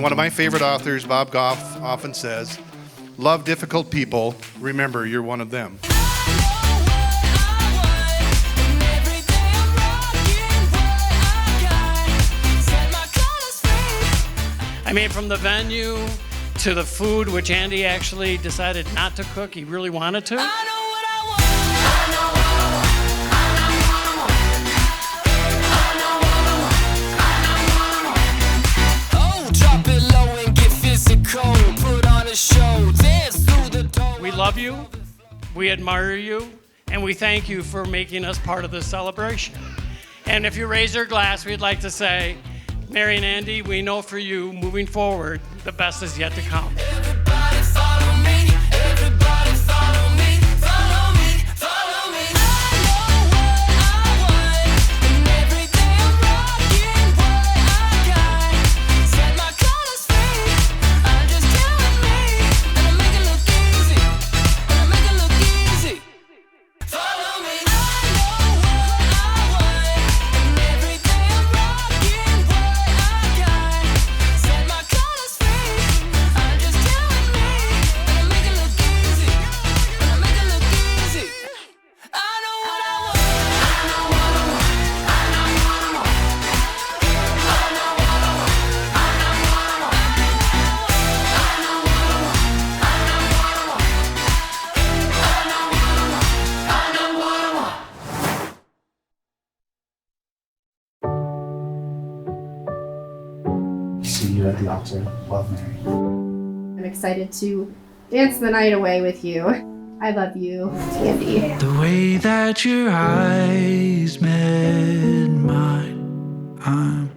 one of my favorite authors, Bob Goff, often says, love difficult people, remember you're one of them. I mean, from the venue to the food, which Andy actually decided not to cook, he really wanted to. We love you, we admire you, and we thank you for making us part of this celebration. And if you raise your glass, we'd like to say, Mary and Andy, we know for you, moving forward, the best is yet to come. Everybody follow me, everybody follow me, follow me, follow me. I know what I want, and every day I'm rocking what I got. Set my colors free, I'm just doing me, and I make it look easy, and I make it look easy. Follow me. I know what I want, and every day I'm rocking what I got. Set my colors free, I'm just doing me, and I make it look easy, and I make it look easy. I know what I want. I know what I want. I know what I want. I know what I want. I know what I want. I know what I want. I know what I want. I know what I want. See you at the altar. Love, Mary. I'm excited to dance the night away with you. I love you, Andy. The way that your eyes met mine, I'm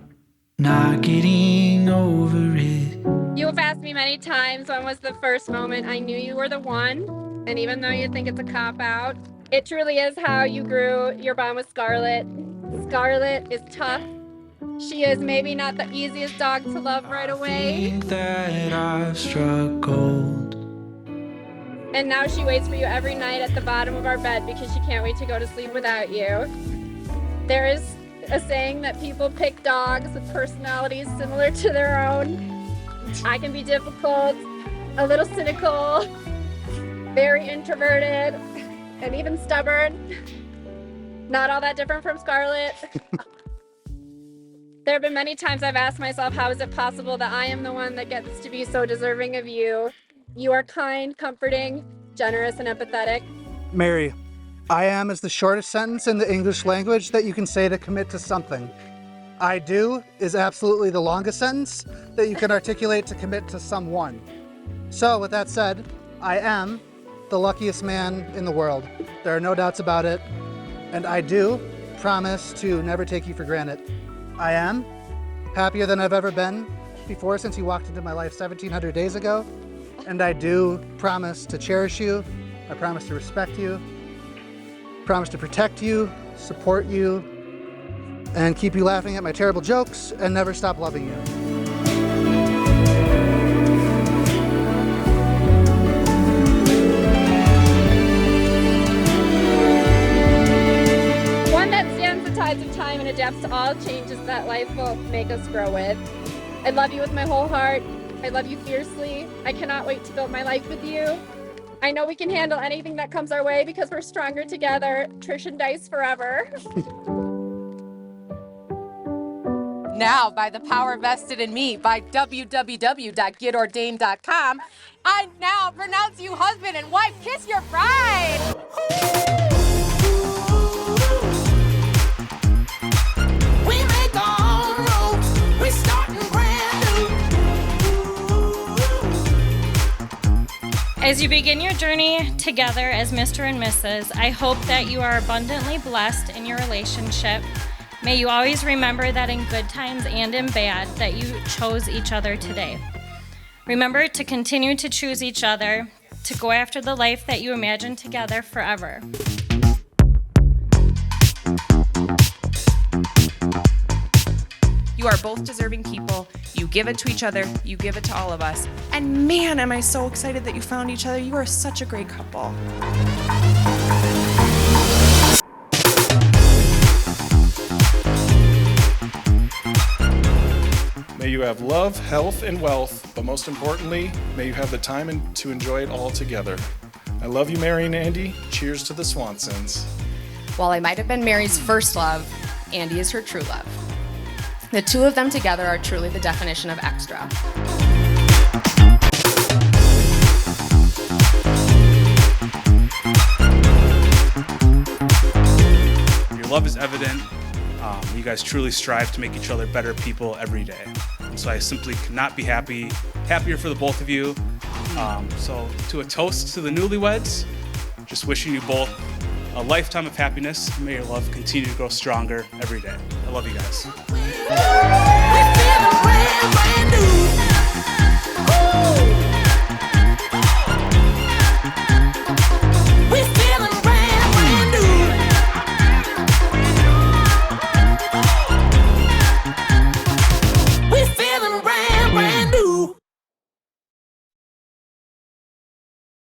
not getting over it. You have asked me many times when was the first moment I knew you were the one. And even though you think it's a cop-out, it truly is how you grew your bond with Scarlett. Scarlett is tough. She is maybe not the easiest dog to love right away. Think that I've struck gold. And now she waits for you every night at the bottom of our bed because she can't wait to go to sleep without you. There is a saying that people pick dogs with personalities similar to their own. I can be difficult, a little cynical, very introverted, and even stubborn. Not all that different from Scarlett. There have been many times I've asked myself, how is it possible that I am the one that gets to be so deserving of you? You are kind, comforting, generous, and empathetic. Mary, I am is the shortest sentence in the English language that you can say to commit to something. I do is absolutely the longest sentence that you can articulate to commit to someone. So with that said, I am the luckiest man in the world. There are no doubts about it. And I do promise to never take you for granted. I am happier than I've ever been before since you walked into my life 1,700 days ago. And I do promise to cherish you. I promise to respect you. Promise to protect you, support you, and keep you laughing at my terrible jokes and never stop loving you. One that stands the tides of time and adapts to all changes that life will make us grow with. I love you with my whole heart. I love you fiercely. I cannot wait to build my life with you. I know we can handle anything that comes our way because we're stronger together. Trish and Dice forever. Now, by the power vested in me by www.getordained.com, I now pronounce you husband and wife. Kiss your bride. We make our own rules. We starting brand new. As you begin your journey together as Mr. and Mrs., I hope that you are abundantly blessed in your relationship. May you always remember that in good times and in bad, that you chose each other today. Remember to continue to choose each other, to go after the life that you imagine together forever. You are both deserving people. You give it to each other. You give it to all of us. And man, am I so excited that you found each other. You are such a great couple. May you have love, health, and wealth, but most importantly, may you have the time to enjoy it all together. I love you, Mary and Andy. Cheers to the Swansons. While I might have been Mary's first love, Andy is her true love. The two of them together are truly the definition of extra. Your love is evident. You guys truly strive to make each other better people every day. And so I simply could not be happier for the both of you. So to a toast to the newlyweds, just wishing you both a lifetime of happiness. May your love continue to grow stronger every day. I love you guys.